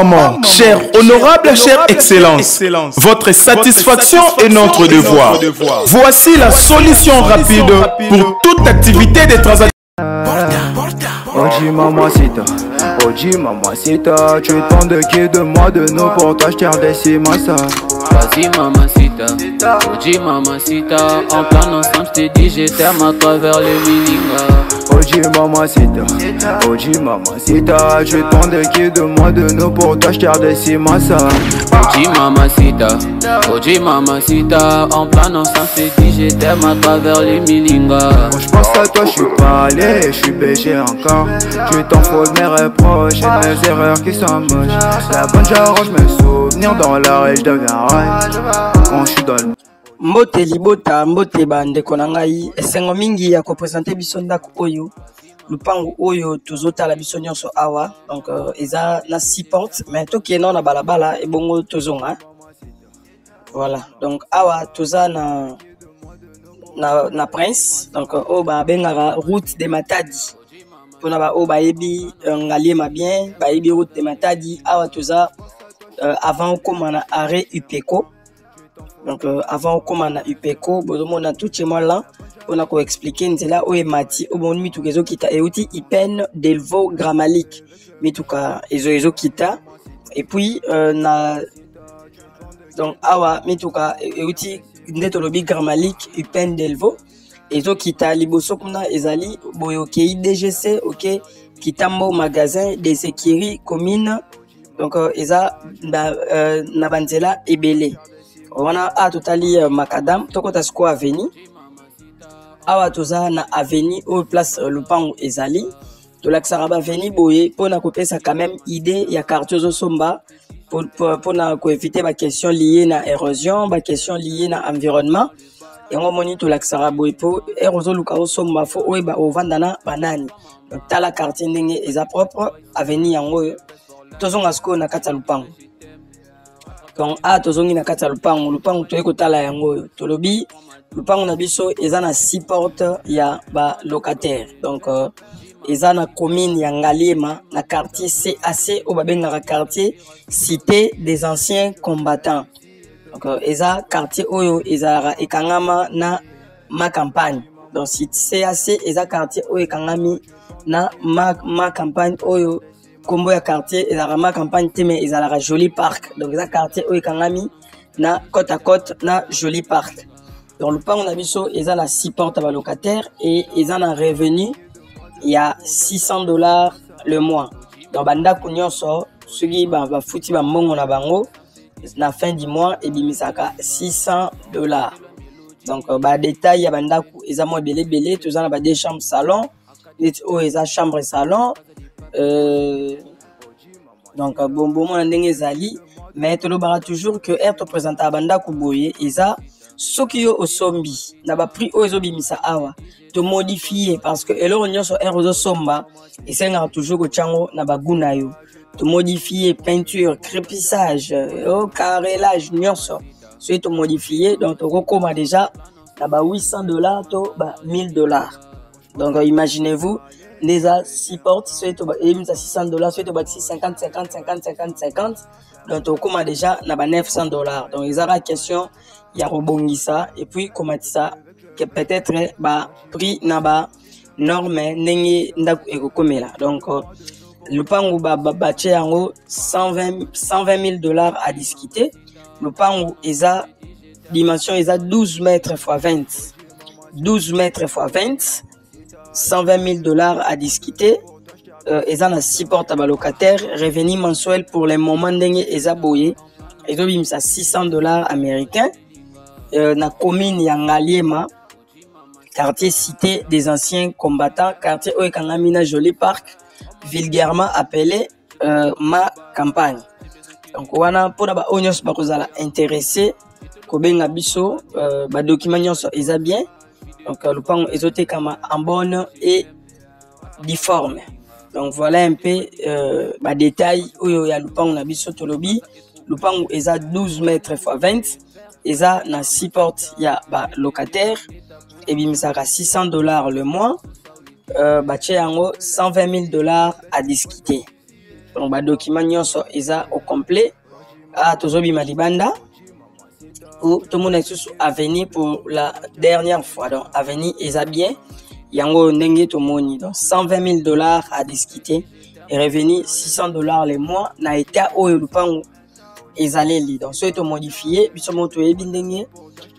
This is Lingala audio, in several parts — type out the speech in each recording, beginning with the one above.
maman, chère honorable, chère excellence, votre satisfaction est notre devoir. Voici la solution rapide pour toute activité des transactions. Oji mamacita, tu demandes qui de moi de nous pour t'acheter un décimassa. Vas-y mamacita, Oji mamacita, en plan ensemble je t'ai dit je t'aime à travers les miningas. Oji mamacita, tu demandes qui de moi de nous pour t'acheter un décimassa. Oji mamacita, en plan ensemble je t'ai dit je t'aime à travers les miningas. Quand je pense à toi je suis pas allé, je suis BG encore. Tu t'en fous de mes reproches et de mes erreurs qui sont moches. La bonne j'arrange mes souvenirs dans la rage, je deviens rage quand je suis dans le... Mbote libota, mbote bande konangai, esengo mingi ya kopresente biso ndako oyo. Lupango oyo tozota la biso nyonso awa. Donc eza na 6 portes, mais toki non na balabala e bongo tozonga. Voilà. Donc awa toza na Prince. Donc o ba bengara route de Matadi. Pona ba o ba ebi ngaliema bien, ba ebi route de Matadi awa toza avant komana arrêt UPECO. Donc avant komana UPECO, on a tout chez moi là, on a quoi expliquer nzela o emati o bon mitu kezo kita e uti Ipen Delvaux Gramalik mituka ezo kita et puis na donc awa mituka e uti ndeto lobi Gramalik Ipen Delvaux ezo kita liboso kuna ezali boyo kei DGC OK kitambo magasin de sécurité commune. Donc eza na banzela ebele. On a totali Macadam, tokota sko avenue. Awa toza na avenue au place Lupango ezali. To l'axaraba avenue boye pona kopesa quand même idée ya quartier zo somba pour na ko éviter ba question liée na érosion, ba question liée na environnement. Et on moni to l'axaraba boye po érosion lukao somba fo oeba ovandana banani. Donc tala quartier ndenge eza propre avenue yango tozonga sko na kata Lupango. Donc tozongi na kata Lupango toye kotala yango tolobi Lupango na biso eza na 6 portes ya ba locataire. Donc eza na commune ya Ngaliema na quartier CAC au babengaka quartier cité des anciens combattants. Donc eza quartier oyo eza ekangama na ma campagne. Donc CAC eza quartier oyo ekangami na ma campagne oyo combo ya quartier et la ma campagne teme et la Joli Park. Donc ça quartier où kangami na côte à côte na Joli Park. Donc le pan on a biso et ça la 6 portes à locataire et ils en a revenu il y a $600 le mois. Donc banda kunyonso sugi ba futi ba mbongo na bango na fin du mois et bimisaka $600. Donc ba détail ya banda ku eza mo belé tous en ba deux chambres salon et oh eza chambre et salon. Donc bon mon ndenge zali mais to lobara toujours que être présenté à banda kuboye eza sokio osombi na ba prix ozo bimisa awa to modifier parce que elo nyonso erozo somba et senga toujours ko chango na baguna yo to modifier peinture crépissage carrelage nyonso so to modifier donc to kokoma déjà na ba $800 to ba $1000. Donc imaginez-vous les 6 portes, soit tu as $600, soit tu as 50. Donc tu as déjà $900. Donc ils ont la question, il y a rebongisa et puis comment ça que peut-être prix naba norme nengi ndaku ekokomela. Donc le pango bache yango $120,000 à discuter. Le pango eza dimension eza 12 mètres x 20. 12 mètres x 20. $120,000 à discuter. Ils ont 6 portes à locataire. Revenu mensuel pour les moments d'engue eza boye. Ils ont mis ça $600 américains. Na commune Yangaliema, quartier cité des anciens combattants, quartier Oekangamina Joli Park, vulgairement appelé ma campagne. Donc wana pour ba onyos ba kozala intéressé ko benga biso ba document nyonso eza bien. Donc le pan est comme en bonne et difforme. Donc voilà un peu les détails où il y a le pan na biso tolobi. Le pan est à 12 mètres x 20. Et à 6 portes il y a locataire et bien ça a $600 le mois. Bah $120,000 à discuter. donc ba document nyonso eza au complet. Tozobi malibanda ou tout le monde est avenir pour la dernière fois, donc avenir eza bien. Yango ndenge to moni, donc $120,000 à discuter et revenu $600 les mois na été au lupango ezaleli. Donc so to modifier biso moto yebi ndenge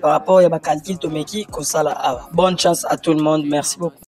par rapport à ba calcul to meki ko sala. Bonne chance à tout le monde, merci beaucoup.